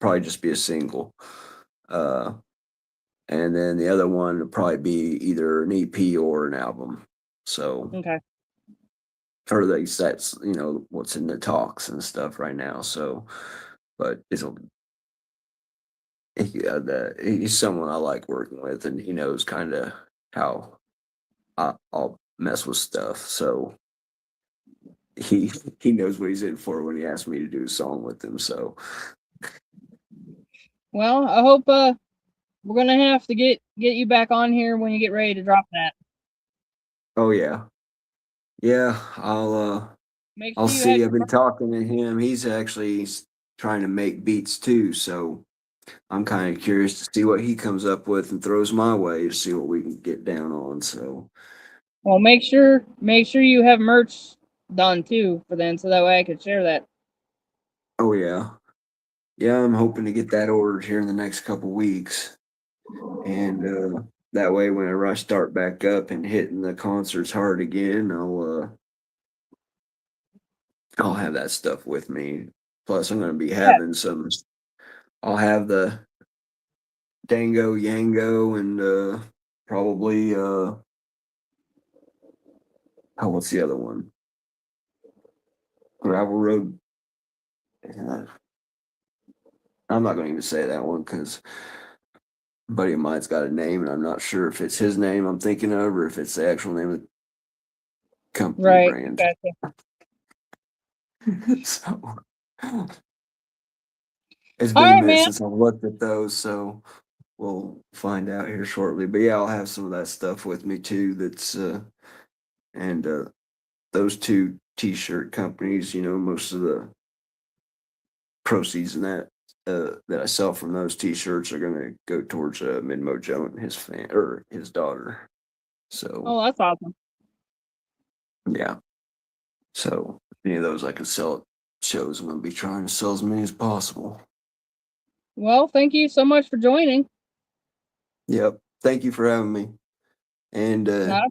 probably just be a single. Uh, and then the other one will probably be either an EP or an album. So, Okay. or at least that's what's in the talks and stuff right now. So, but he's someone I like working with, and he knows kind of how I'll mess with stuff. So he he knows what he's in for when he asked me to do a song with him. So Well, I hope we're gonna have to get you back on here when you get ready to drop that. oh yeah, Make I'll sure you have see. I've been talking to him. He's actually trying to make beats too, so I'm kind of curious to see what he comes up with and throws my way to see what we can get down on. So well, make sure you have merch done too for then, so that way I can share that. oh yeah, I'm hoping to get that ordered here in the next couple weeks. And that way, whenever I start back up and hitting the concerts hard again, I'll have that stuff with me. Plus, I'm going to be Yeah. having some. I'll have the Dango Yango and probably what's the other one? Gravel Road. I'm not going to even say that one because a buddy of mine's got a name, and I'm not sure if it's his name I'm thinking of or if it's the actual name of the company Right. brand. Gotcha. So it's All been a right, minute man. since I've looked at those, so we'll find out here shortly. But yeah, I'll have some of that stuff with me too. That's and those two t-shirt companies, most of the proceeds and that I sell from those t-shirts are going to go towards Minmojo and his or his daughter. So Oh, that's awesome. yeah, so any of those I can sell at shows, I'm going to be trying to sell as many as possible. Well, thank you so much for joining. Yep, thank you for having me. And Not a problem.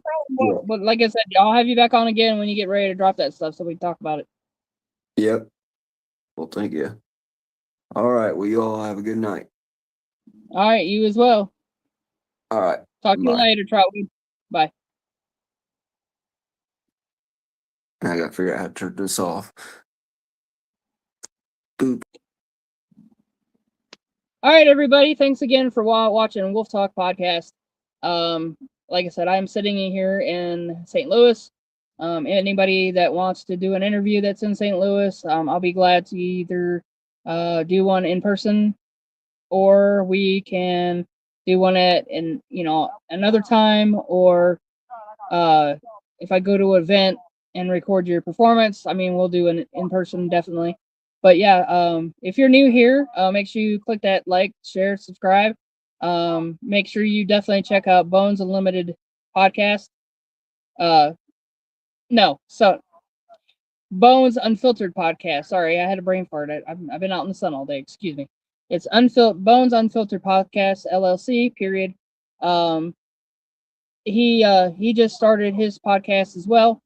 yeah. But like I said, I'll have you back on again when you get ready to drop that stuff so we can talk about it. Yep. Well, thank you. All right. Well, you all have a good night. All right, you as well. All right. Talk to you Bye. later, Trotwood. Bye. I got to figure out how to turn this off. Boop. All right, everybody. Thanks again for watching Wolf Talk podcast. Like I said, I'm sitting in here in St. Louis. Anybody that wants to do an interview that's in St. Louis, I'll be glad to either do one in person or we can do one at another time, or if I go to an event and record your performance, I mean, we'll do an in person definitely. But yeah, if you're new here, make sure you click that like, share, subscribe. Make sure you definitely check out Bones Unlimited podcast. Uh, no, so Bones Unfiltered podcast. Sorry, I had a brain fart. I've been out in the sun all day. Excuse me. It's Bones Unfiltered podcast LLC. Period. Um, he just started his podcast as well.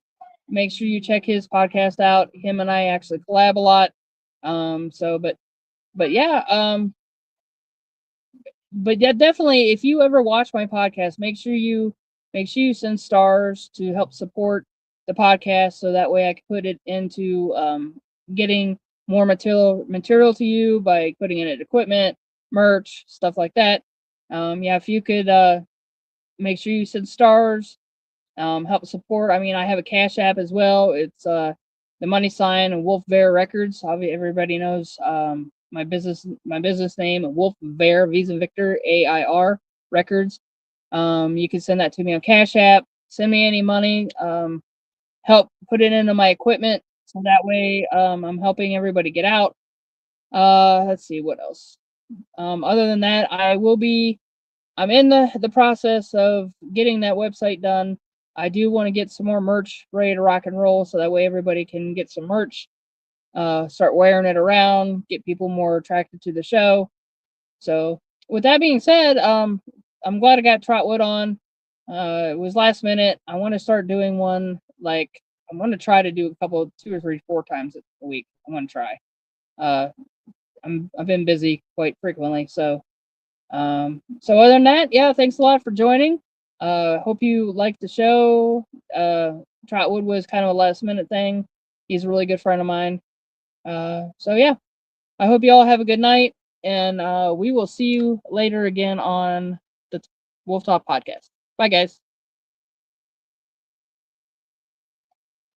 Make sure you check his podcast out. Him and I actually collab a lot. But yeah, but yeah, definitely. If you ever watch my podcast, make sure you send stars to help support the podcast, so that way I can put it into getting more material to you by putting in it equipment, merch, stuff like that. Yeah, if you could make sure you send stars, help support. I mean, I have a Cash App as well. It's the money sign and Wolf Bear Records. Obviously, everybody knows my business name, Wolf Bear, Visa Victor, AIR Records. You can send that to me on Cash App. Send me any money. Help put it into my equipment, so that way I'm helping everybody get out. Let's see what else. Other than that, I'm in the process of getting that website done. I do want to get some more merch ready to rock and roll, so that way everybody can get some merch, start wearing it around, get people more attracted to the show. So with that being said, I'm glad I got Trotwood on. It was last minute. I want to start doing one, like I'm going to try to do a couple, 2 or 3, 4 times a week. I'm going to try. Uh, I've been busy quite frequently, so other than that, yeah, thanks a lot for joining. Hope you liked the show. Trotwood was kind of a last minute thing. He's a really good friend of mine. So yeah, I hope you all have a good night, and we will see you later again on the Wolf Talk podcast. Bye, guys.